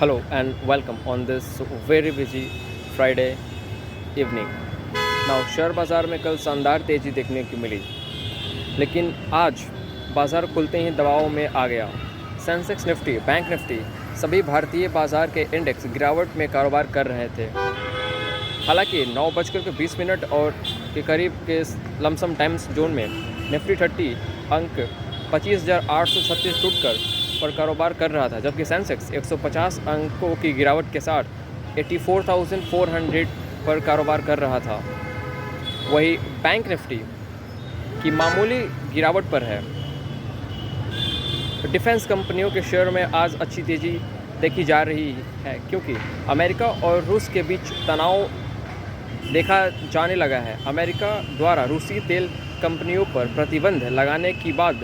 Hello and welcome on this very busy Friday evening. Now share बाज़ार में कल शानदार तेज़ी देखने को मिली, लेकिन आज बाज़ार खुलते ही दबाव में आ गया। सेंसेक्स निफ्टी, बैंक निफ्टी सभी भारतीय बाज़ार के इंडेक्स गिरावट में कारोबार कर रहे थे। हालांकि 9:20 और के करीब के लमसम टाइम्स जोन में निफ्टी 30 अंक 25,836 टूटकर पर कारोबार कर रहा था, जबकि सेंसेक्स 150 अंकों की गिरावट के साथ 84,400 पर कारोबार कर रहा था। वही बैंक निफ्टी की मामूली गिरावट पर है। डिफेंस कंपनियों के शेयर में आज अच्छी तेज़ी देखी जा रही है, क्योंकि अमेरिका और रूस के बीच तनाव देखा जाने लगा है। अमेरिका द्वारा रूसी तेल कंपनियों पर प्रतिबंध लगाने के बाद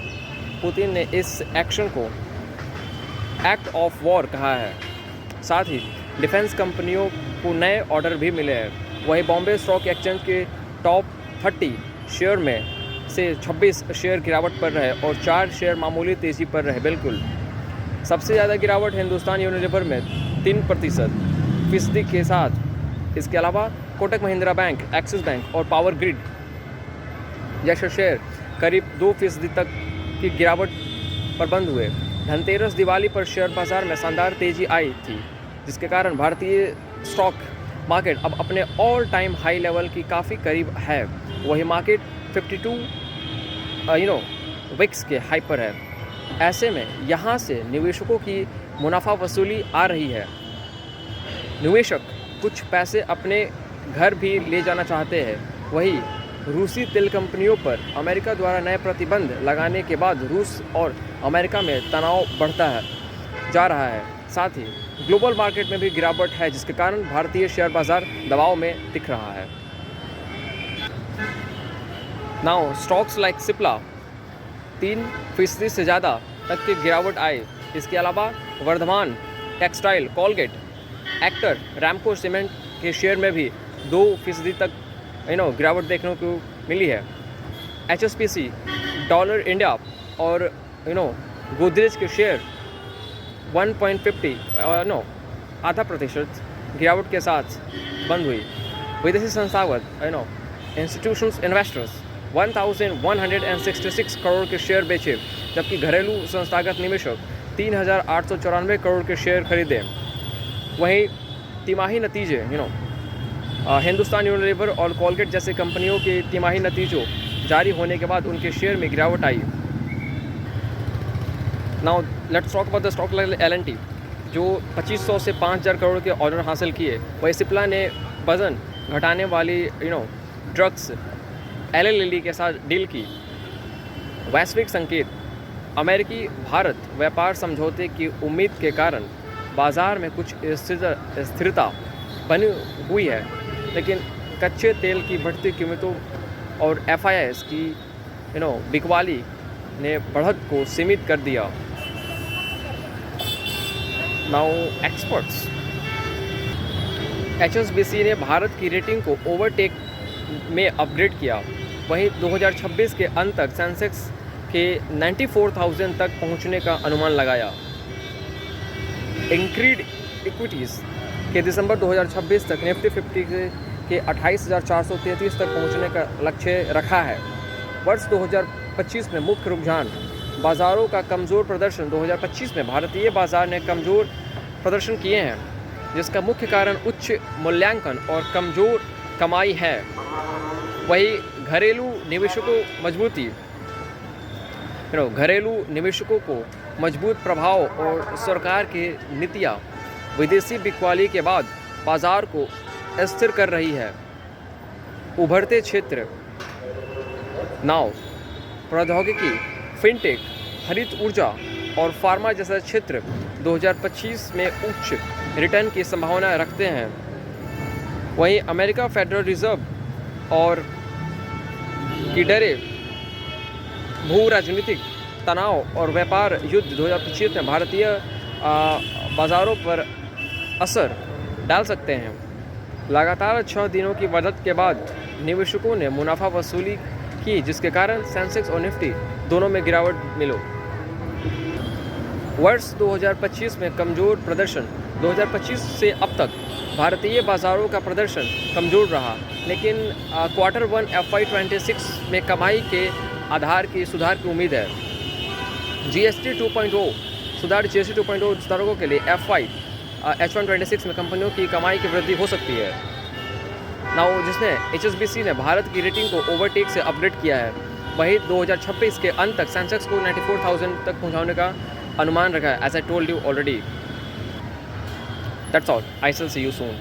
पुतिन ने इस एक्शन को एक्ट ऑफ वॉर कहा है। साथ ही डिफेंस कंपनियों को नए ऑर्डर भी मिले हैं। वही बॉम्बे स्टॉक एक्सचेंज के टॉप 30 शेयर में से 26 शेयर गिरावट पर रहे और 4 शेयर मामूली तेज़ी पर रहे। बिल्कुल सबसे ज़्यादा गिरावट हिंदुस्तान यूनिलीवर में 3% के साथ। इसके अलावा Kotak Mahindra bank, axis bank और पावर ग्रिड जैसे शेयर करीब 2% तक की गिरावट पर बंद हुए। धनतेरस, दिवाली पर शेयर बाजार में शानदार तेज़ी आई थी, जिसके कारण भारतीय स्टॉक मार्केट अब अपने ऑल टाइम हाई लेवल की काफ़ी करीब है। वही मार्केट 52 विक्स के हाई पर है। ऐसे में यहाँ से निवेशकों की मुनाफा वसूली आ रही है। निवेशक कुछ पैसे अपने घर भी ले जाना चाहते हैं। वही रूसी तेल कंपनियों पर अमेरिका द्वारा नए प्रतिबंध लगाने के बाद रूस और अमेरिका में तनाव बढ़ता जा रहा है। साथ ही ग्लोबल मार्केट में भी गिरावट है, जिसके कारण भारतीय शेयर बाजार दबाव में दिख रहा है। नाउ स्टॉक्स लाइक सिप्ला 3% से ज़्यादा तक की गिरावट आई। इसके अलावा Vardhman textile, Colgate, actor, Ramco cement के शेयर में भी 2% तक गिरावट देखने को मिली है। HSBC, डॉलर इंडिया और गोदरेज के शेयर 1.50 आधा प्रतिशत गिरावट के साथ बंद हुई। विदेशी संस्थागत इंस्टीट्यूशंस इन्वेस्टर्स 1,166 करोड़ के शेयर बेचे, जबकि घरेलू संस्थागत निवेशक 3,894 करोड़ के शेयर खरीदे। वहीं तिमाही नतीजे हिंदुस्तान यूनिलीवर और कोलगेट जैसे कंपनियों के तिमाही नतीजों जारी होने के बाद उनके शेयर में गिरावट आई। Now let's talk about the stock L&T, जो 2500 से 5,000 करोड़ के ऑर्डर हासिल किए। वही सिप्ला ने वजन घटाने वाली ड्रग्स LLL के साथ डील की। वैश्विक संकेत, अमेरिकी भारत व्यापार समझौते की उम्मीद के कारण बाज़ार में कुछ स्थिरता बनी हुई है, लेकिन कच्चे तेल की बढ़ती कीमतों और FIIs की बिकवाली ने बढ़त को सीमित कर दिया। नाउ एक्सपर्ट्स, HSBC ने भारत की रेटिंग को ओवरटेक में अपग्रेड किया। वहीं 2026 के अंत तक सेंसेक्स के 94,000 तक पहुंचने का अनुमान लगाया। इंक्रीड इक्विटीज़ के दिसंबर 2026 तक निफ्टी 50 के 28,433 तक पहुंचने का लक्ष्य रखा है। वर्ष 2025 में मुख्य रुझान बाज़ारों का कमज़ोर प्रदर्शन। 2025 में भारतीय बाज़ार ने कमज़ोर प्रदर्शन किए हैं, जिसका मुख्य कारण उच्च मूल्यांकन और कमज़ोर कमाई है। वही घरेलू निवेशकों को मजबूत प्रभाव और सरकार की नीतियाँ विदेशी बिकवाली के बाद बाज़ार को स्थिर कर रही है। उभरते क्षेत्र, नाव प्रौद्योगिकी, फिनटेक, हरित ऊर्जा और फार्मा जैसा क्षेत्र 2025 में उच्च रिटर्न की संभावना रखते हैं। वहीं अमेरिका फेडरल रिजर्व और की डरे भू राजनीतिक तनाव और व्यापार युद्ध 2025 में भारतीय बाज़ारों पर असर डाल सकते हैं। लगातार 6 दिनों की बढ़त के बाद निवेशकों ने मुनाफा वसूली की, जिसके कारण सेंसेक्स और निफ्टी दोनों में गिरावट मिली। वर्ष 2025 में कमज़ोर प्रदर्शन 2025 से अब तक भारतीय बाज़ारों का प्रदर्शन कमज़ोर रहा, लेकिन क्वार्टर 1 FY26 में कमाई के आधार की सुधार की उम्मीद है। GST 2.0 सुधार GST 2.0 सुधारों के लिए H126 में कंपनियों की कमाई की वृद्धि हो सकती है। नाउ जिसने HSBC ने भारत की रेटिंग को ओवरटेक से अपग्रेड किया है, वही 2026 के अंत तक सेंसेक्स को 94,000 तक पहुंचाने का अनुमान रखा है, as I told you already. That's all, I will see you soon.